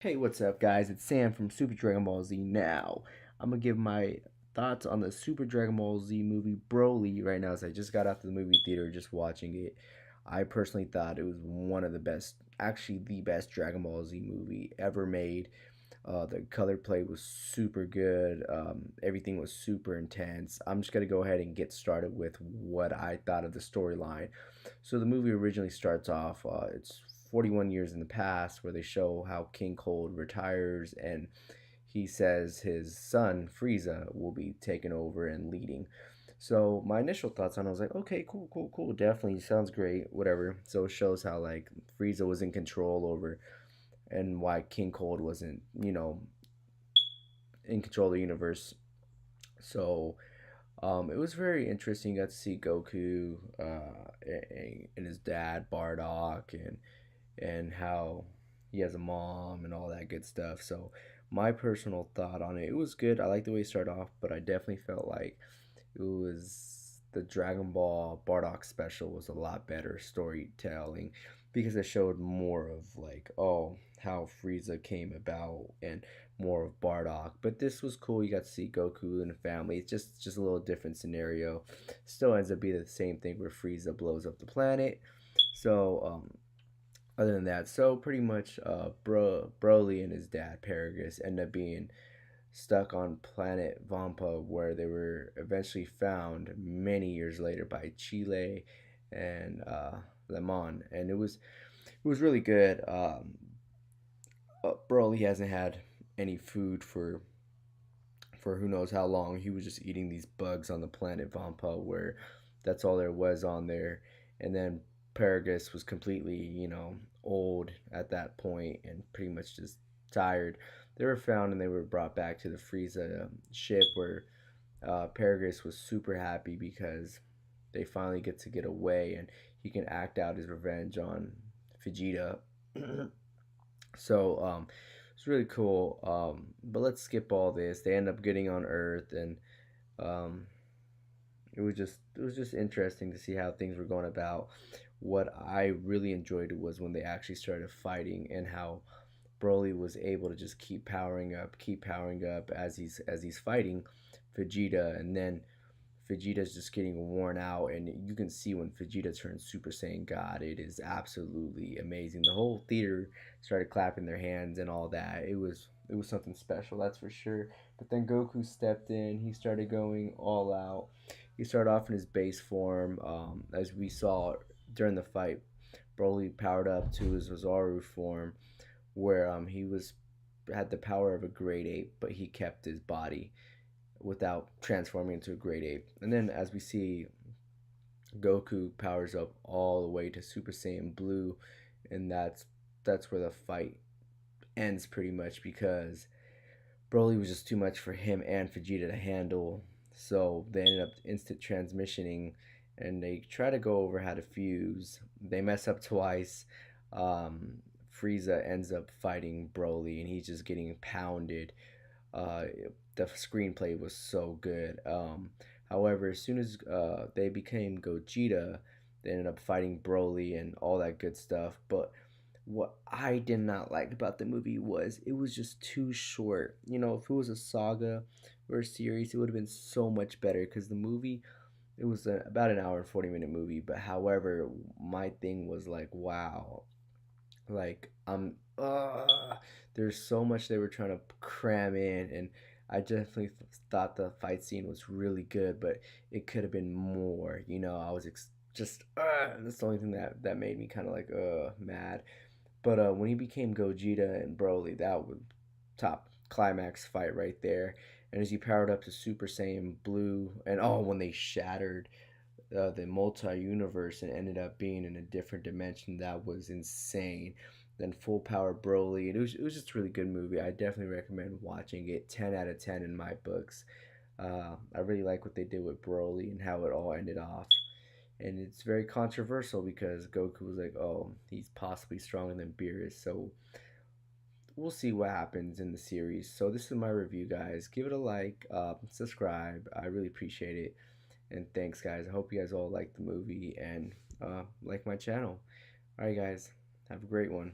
Hey, what's up, guys? It's Sam from Super Dragon Ball Z. Now, I'm gonna give my thoughts on the Super Dragon Ball Z movie Broly right now, as I just got out of the movie theater just watching it. I personally thought it was one of the best, actually, the best Dragon Ball Z movie ever made. The color play was super good. Everything was super intense. I'm just gonna go ahead and get started with what I thought of the storyline. So the movie originally starts off. It's 41 years in the past, where they show how King Cold retires, and he says his son Frieza will be taking over and leading. So my initial thoughts on it, I was like, okay, cool, cool, cool, definitely sounds great, whatever. So it shows how like Frieza was in control over, and why King Cold wasn't, in control of the universe. So it was very interesting. You got to see Goku and his dad Bardock, and how he has a mom and all that good stuff. So my personal thought on it, it was good. I like the way it started off, but I definitely felt like it was the Dragon Ball Bardock special was a lot better storytelling, because it showed more of like, oh, how Frieza came about, and more of Bardock. But this was cool. You got to see Goku and the family. It's just a little different scenario. Still ends up being the same thing where Frieza blows up the planet. So other than that, so pretty much Broly and his dad Paragus end up being stuck on planet Vampa, where they were eventually found many years later by Chile and Lemon, and it was really good. Broly hasn't had any food for who knows how long. He was just eating these bugs on the planet Vampa, where that's all there was on there. And then Paragus was completely, old at that point and pretty much just tired. They were found and they were brought back to the Frieza ship, where Paragus was super happy because they finally get away and he can act out his revenge on Vegeta. So it's really cool. But let's skip all this. They end up getting on Earth, and um, it was just interesting to see how things were going about. What I really enjoyed was when they actually started fighting, and how Broly was able to just keep powering up as he's fighting Vegeta, and then Vegeta's just getting worn out, and you can see when Vegeta turns Super Saiyan God, it is absolutely amazing. The whole theater started clapping their hands and all that. It was something special, that's for sure. But then Goku stepped in. He started going all out. He started off in his base form, as we saw during the fight. Broly powered up to his Ozaru form, where he was had the power of a great ape, but he kept his body without transforming into a great ape. And then, as we see, Goku powers up all the way to Super Saiyan Blue, and that's where the fight ends pretty much, because Broly was just too much for him and Vegeta to handle. So they ended up instant transmissioning, and they try to go over how to fuse. They mess up twice. Um, Frieza ends up fighting Broly, and he's just getting pounded. Uh, the screenplay was so good. However, as soon as they became Gogeta, they ended up fighting Broly and all that good stuff. But what I did not like about the movie was it was just too short. If it was a saga or a series, it would have been so much better, because the movie, it was about an hour and 40-minute movie. But however, my thing was like, wow, like there's so much they were trying to cram in, and I definitely thought the fight scene was really good, but it could have been more. I was just that's the only thing that made me kind of like mad. But when he became Gogeta and Broly, that was top climax fight right there. And as he powered up to Super Saiyan Blue, and oh, when they shattered the multi-universe and ended up being in a different dimension, that was insane. Then Full Power Broly, and it was just a really good movie. I definitely recommend watching it. 10 out of 10 in my books. I really like what they did with Broly and how it all ended off. And it's very controversial, because Goku was like, oh, he's possibly stronger than Beerus. So we'll see what happens in the series. So this is my review, guys. Give it a like, subscribe. I really appreciate it. And thanks, guys. I hope you guys all like the movie and like my channel. All right, guys. Have a great one.